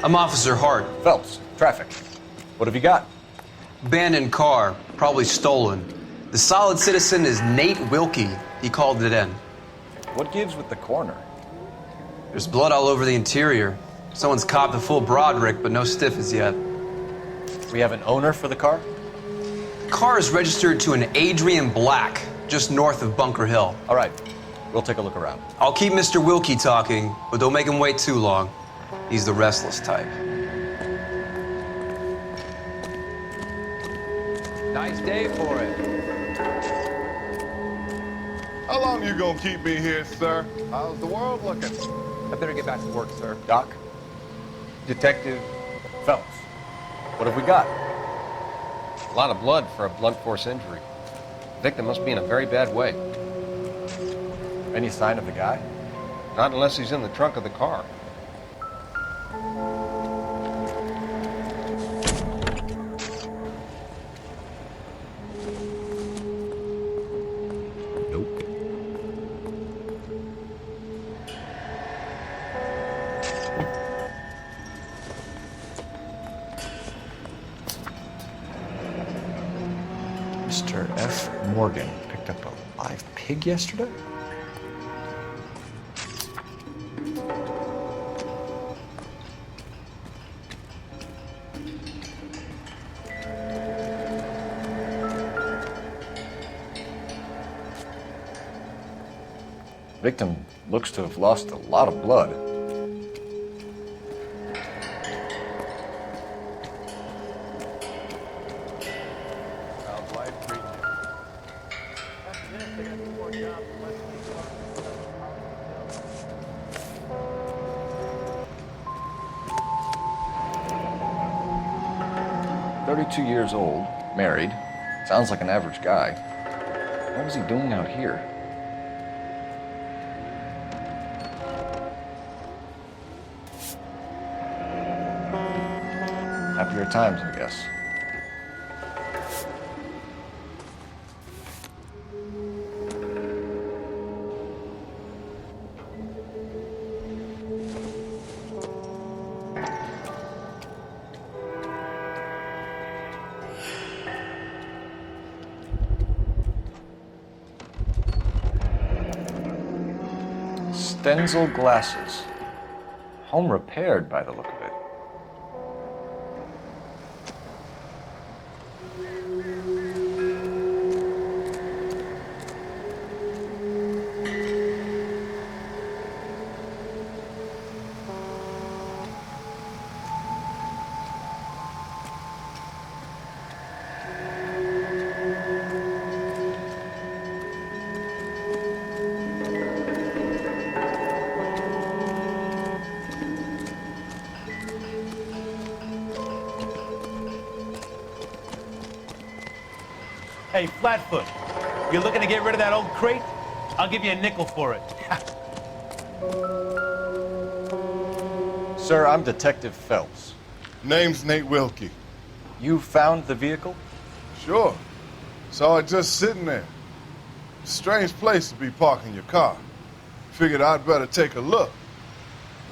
I'm Officer Hart. Phelps, traffic. What have you got? Abandoned car, probably stolen. The solid citizen is Nate Wilkie. He called it in. What gives with the corner? There's blood all over the interior. Someone's copped a full Broderick, but no stiff as yet. We have an owner for the car? The car is registered to an Adrian Black, just north of Bunker Hill. All right, we'll take a look around. I'll keep Mr. Wilkie talking, but don't make him wait too long. He's the restless type. Nice day for it. How long you gonna keep me here, sir? How's the world looking? I better get back to work, sir. Doc? Detective. Phelps, what have we got? A lot of blood for a blunt force injury. The victim must be in a very bad way. Any sign of the guy? Not unless he's in the trunk of the car. Nope. Mr. F. Morgan picked up a live pig yesterday? Victim looks to have lost a lot of blood. $32 years old, married. Sounds like an average guy. What was he doing out here? Happier times, I guess. Stenzel glasses. Home repaired by the look of it. Hey, Flatfoot, you're looking to get rid of that old crate? I'll give you a nickel for it. Sir, I'm Detective Phelps. Name's Nate Wilkie. You found the vehicle? Sure. Saw it just sitting there. Strange place to be parking your car. Figured I'd better take a look.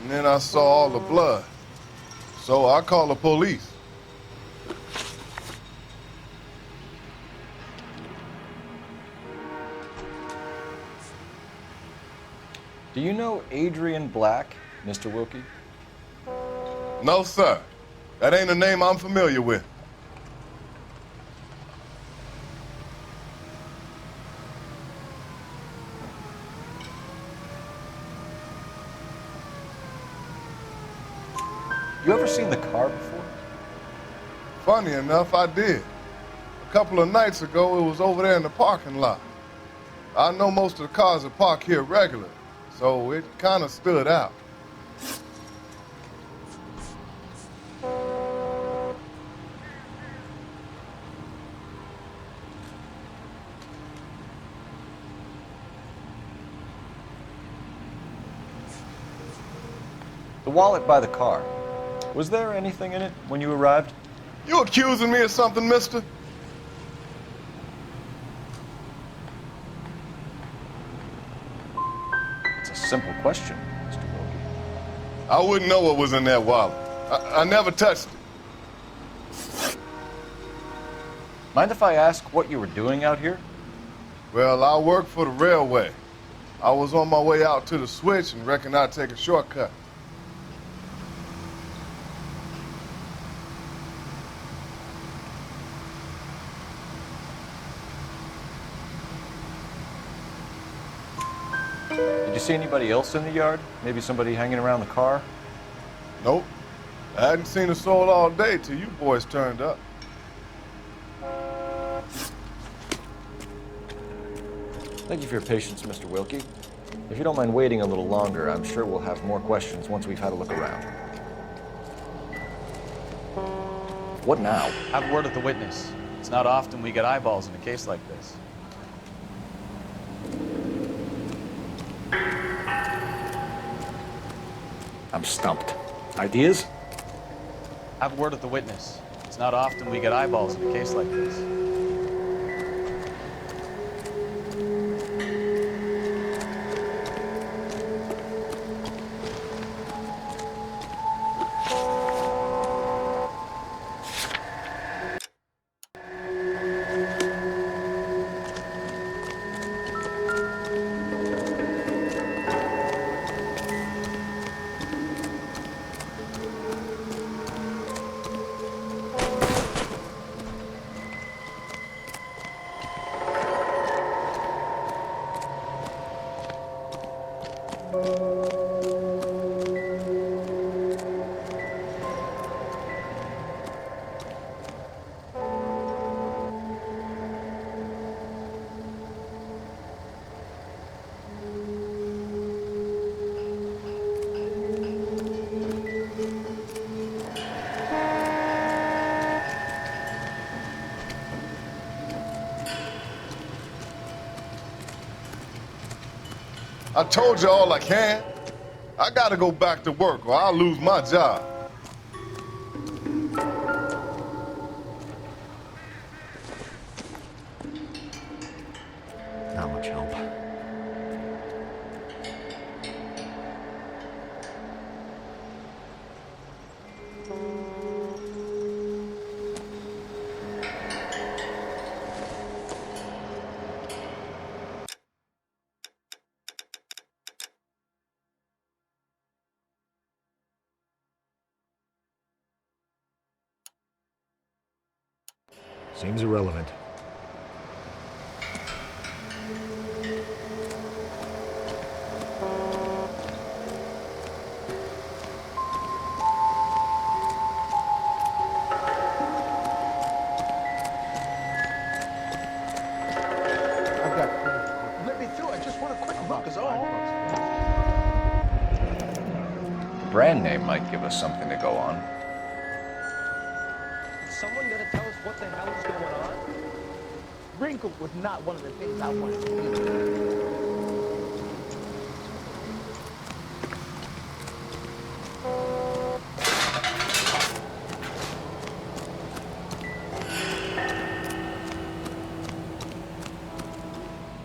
And then I saw all the blood. So I called the police. Do you know Adrian Black, Mr. Wilkie? No, sir. That ain't a name I'm familiar with. You ever seen the car before? Funny enough, I did. A couple of nights ago, it was over there in the parking lot. I know most of the cars are parked here regularly, so it kind of stood out. The wallet by the car. Was there anything in it when you arrived? You accusing me of something, mister? It's a simple question, Mr. Wilkie. I wouldn't know what was in that wallet. I never touched it. Mind if I ask what you were doing out here? Well, I work for the railway. I was on my way out to the switch and reckoned I'd take a shortcut. Did you see anybody else in the yard? Maybe somebody hanging around the car? Nope. I hadn't seen a soul all day till you boys turned up. Thank you for your patience, Mr. Wilkie. If you don't mind waiting a little longer, I'm sure we'll have more questions once we've had a look around. What now? Have a word with the witness. It's not often we get eyeballs in a case like this. I'm stumped. Ideas? Have a word with the witness. It's not often we get eyeballs in a case like this. I told you all I can. I gotta go back to work or I'll lose my job. Not much help. Seems irrelevant. Let me through. I just want a quick look is all. The brand name might give us something to go on. Is someone gonna tell us what the hell is going on? Wrinkle was not one of the things I wanted to do.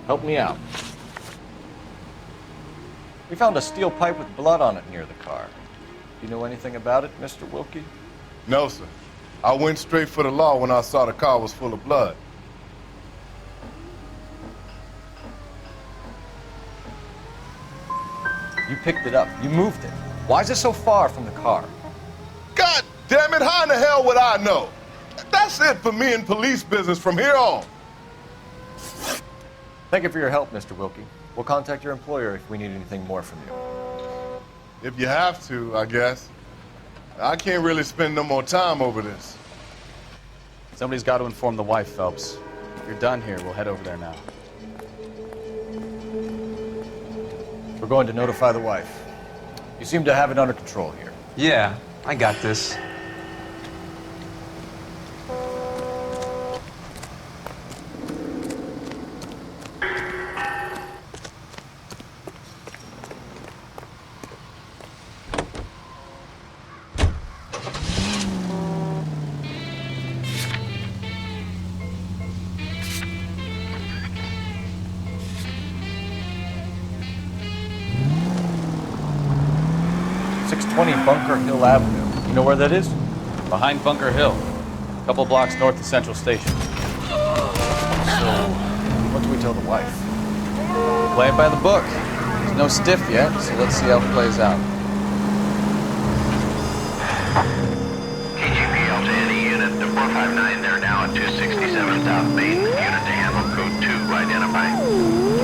Help me out. We found a steel pipe with blood on it near the car. Do you know anything about it, Mr. Wilkie? No, sir. I went straight for the law when I saw the car was full of blood. You picked it up. You moved it. Why is it so far from the car? God damn it, how in the hell would I know? That's it for me in police business from here on. Thank you for your help, Mr. Wilkie. We'll contact your employer if we need anything more from you. If you have to, I guess. I can't really spend no more time over this. Somebody's got to inform the wife, Phelps. If you're done here, we'll head over there now. We're going to notify the wife. You seem to have it under control here. Yeah, I got this. Bunker Hill Avenue. You know where that is? Behind Bunker Hill, a couple blocks north of Central Station. So, what do we tell the wife? Play it by the book. There's no stiff yet, so let's see how it plays out. KGPL to any unit, the 459, they're now at 267 South Main. Unit to handle code 2, identify.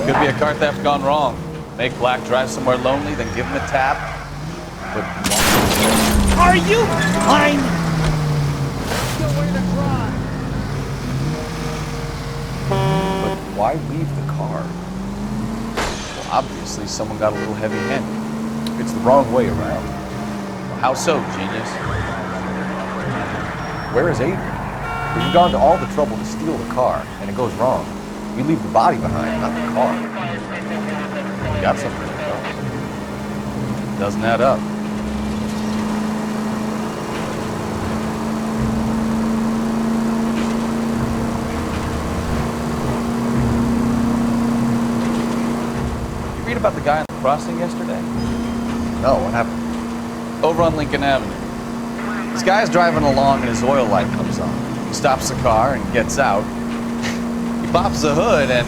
Could be a car theft gone wrong. Make Black drive somewhere lonely, then give him a tap. But Are you fine? But why leave the car? well, obviously someone got a little heavy-handed. It's the wrong way around. Well, how so, genius? Where is Adrian? We've gone to all the trouble to steal the car, and it goes wrong. We leave the body behind, not the car. We got something else. Doesn't add up. You read about the guy on the crossing yesterday? No, what happened? Over on Lincoln Avenue. This guy's driving along and his oil light comes on. He stops the car and gets out. He pops the hood and...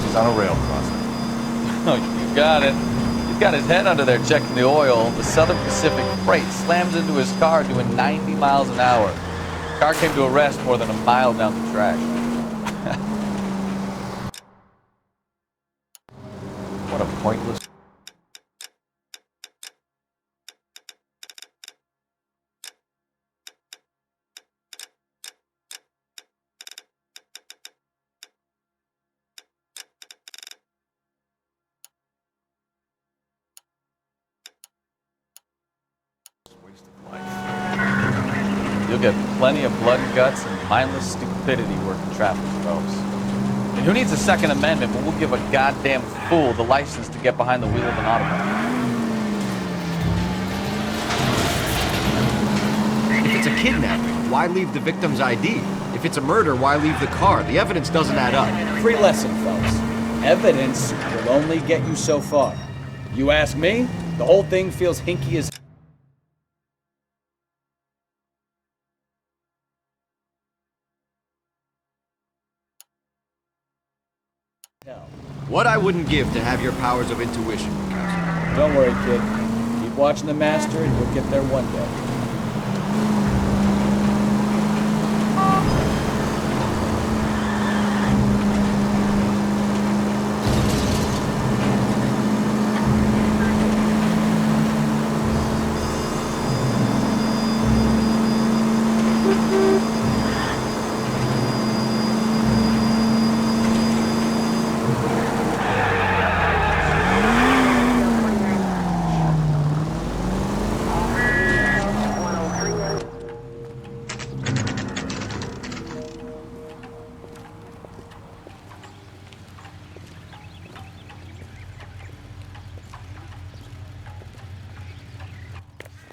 He's on a rail crossing. Oh, you got it. He's got his head under there checking the oil. The Southern Pacific freight slams into his car doing 90 miles an hour. The car came to a rest more than a mile down the track. What a pointless... waste of life. You'll get plenty of blood and guts and mindless stupidity working traffic, folks. And who needs a Second Amendment when we'll give a goddamn fool the license to get behind the wheel of an automobile? If it's a kidnapping, why leave the victim's ID? If it's a murder, why leave the car? The evidence doesn't add up. Free lesson, folks. Evidence will only get you so far. You ask me, the whole thing feels hinky as hell. What I wouldn't give to have your powers of intuition, Counselor. Don't worry, kid. Keep watching the master and you'll get there one day.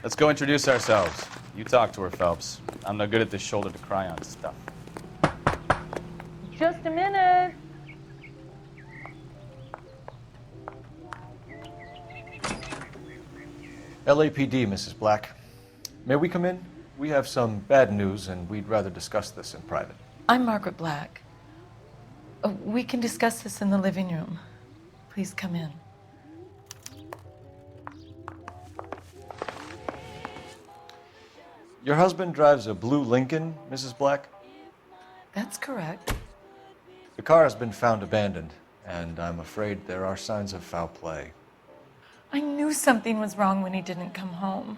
Let's go introduce ourselves. You talk to her, Phelps. I'm no good at this shoulder to cry on stuff. Just a minute. LAPD, Mrs. Black. May we come in? We have some bad news, and we'd rather discuss this in private. I'm Margaret Black. We can discuss this in the living room. Please come in. Your husband drives a blue Lincoln, Mrs. Black? That's correct. The car has been found abandoned, and I'm afraid there are signs of foul play. I knew something was wrong when he didn't come home.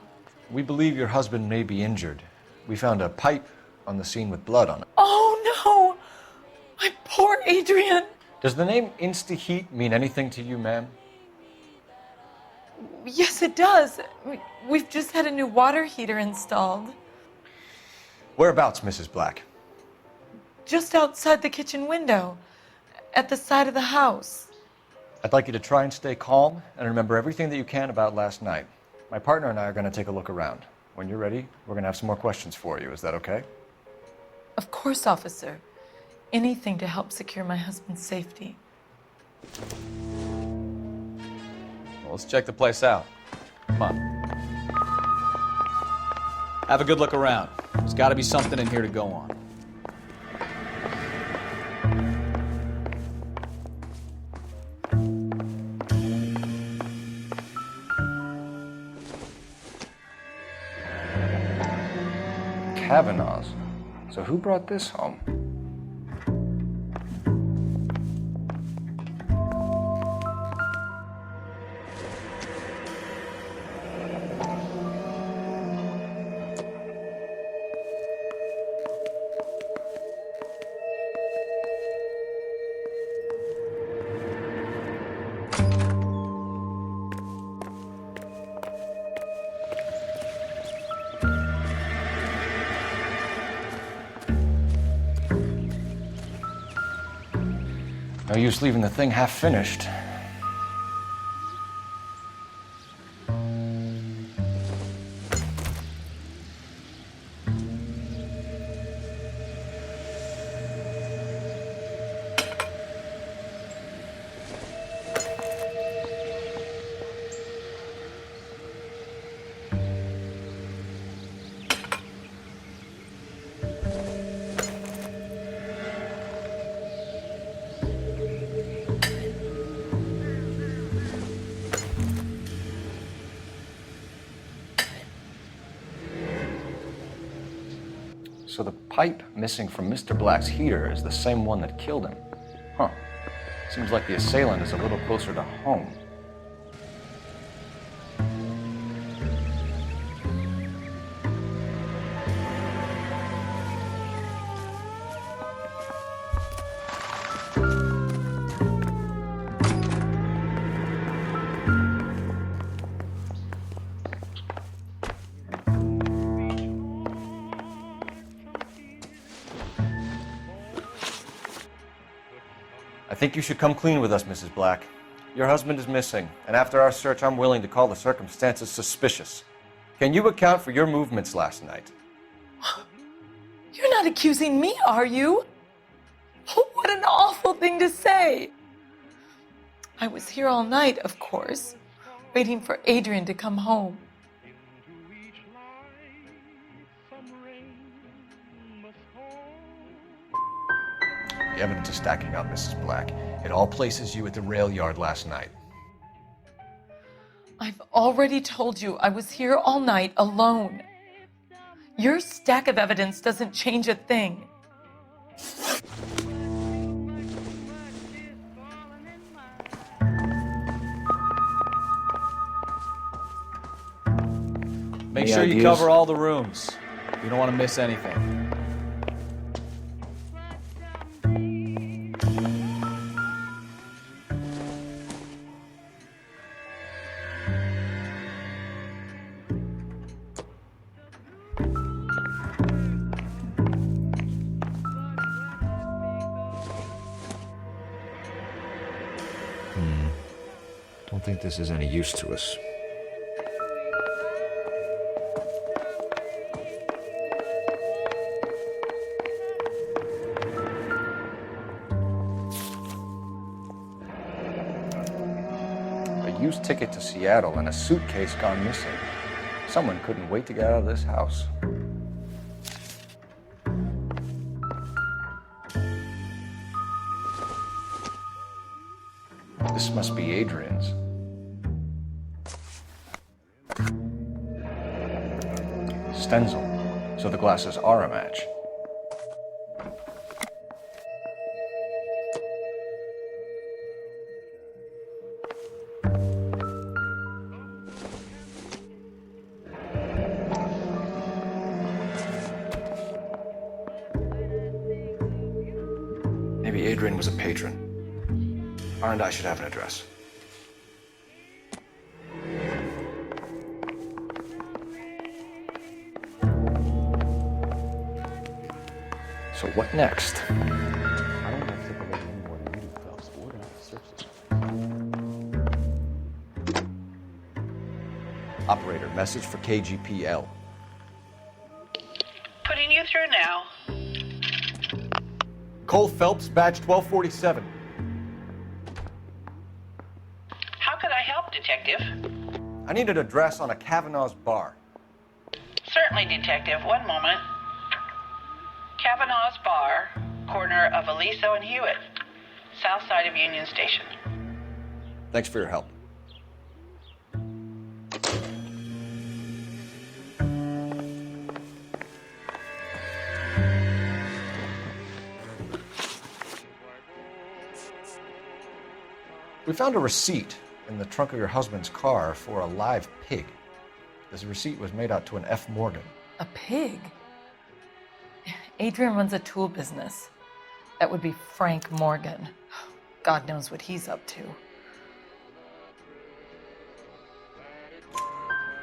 We believe your husband may be injured. We found a pipe on the scene with blood on it. Oh no! My poor Adrian! Does the name Insta-Heat mean anything to you, ma'am? Yes, it does. We've just had a new water heater installed. Whereabouts, Mrs. Black? Just outside the kitchen window, at the side of the house. I'd like you to try and stay calm and remember everything that you can about last night. My partner and I are going to take a look around. When you're ready, we're going to have some more questions for you. Is that okay? Of course, officer. Anything to help secure my husband's safety. Well, let's check the place out. Come on. Have a good look around. There's got to be something in here to go on. Kavanaugh's. So who brought this home? No use leaving the thing half finished. So the pipe missing from Mr. Black's heater is the same one that killed him. Huh. Seems like the assailant is a little closer to home. I think you should come clean with us, Mrs. Black. Your husband is missing, and after our search, I'm willing to call the circumstances suspicious. Can you account for your movements last night? You're not accusing me, are you? What an awful thing to say. I was here all night, of course, waiting for Adrian to come home. The evidence is stacking up, Mrs. Black. It all places you at the rail yard last night. I've already told you I was here all night alone. Your stack of evidence doesn't change a thing. Make sure you cover all the rooms. You don't want to miss anything. Don't think this is any use to us. A used ticket to Seattle and a suitcase gone missing. Someone couldn't wait to get out of this house. This must be Adrian's. Stencil, so the glasses are a match. Maybe Adrian was a patron. And I should have an address. So what next? I don't have to take a look any more than you do, Phelps. We're gonna have to search this. Operator, message for KGPL. Putting you through now. Cole Phelps, badge 1247. How could I help, Detective? I need an address on a Kavanaugh's bar. Certainly. Certainly, Detective. One moment. Kavanaugh's Bar, corner of Aliso and Hewitt, south side of Union Station. Thanks for your help. We found a receipt in the trunk of your husband's car for a live pig. This receipt was made out to an F. Morgan. A pig? Adrian runs a tool business. That would be Frank Morgan. God knows what he's up to.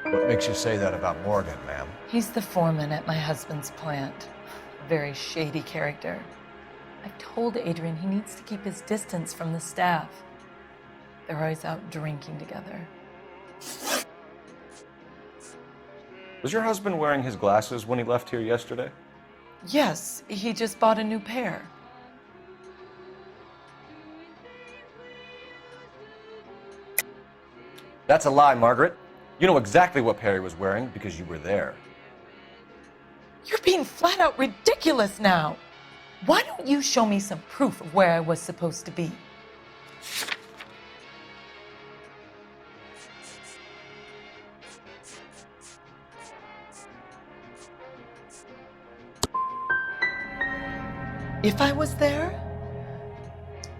What makes you say that about Morgan, ma'am? He's the foreman at my husband's plant. A very shady character. I've told Adrian he needs to keep his distance from the staff. They're always out drinking together. Was your husband wearing his glasses when he left here yesterday? Yes, he just bought a new pair. That's a lie, Margaret. You know exactly what pair he was wearing because you were there. You're being flat out ridiculous now. Why don't you show me some proof of where I was supposed to be? If I was there,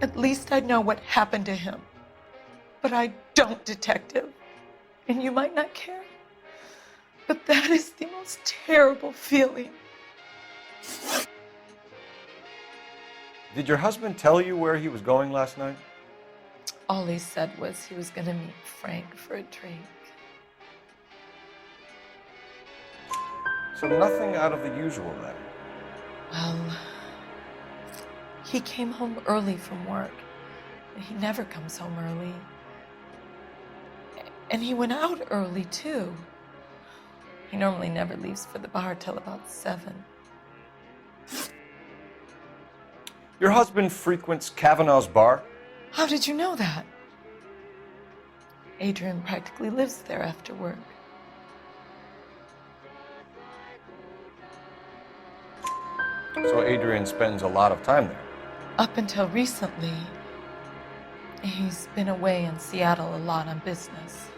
at least I'd know what happened to him. But I don't, Detective. And you might not care, but that is the most terrible feeling. Did your husband tell you where he was going last night? All he said was he was going to meet Frank for a drink. So nothing out of the usual then? Well, he came home early from work. He never comes home early. And he went out early, too. He normally never leaves for the bar till about 7. Your husband frequents Kavanaugh's Bar? How did you know that? Adrian practically lives there after work. So Adrian spends a lot of time there? Up until recently, he's been away in Seattle a lot on business.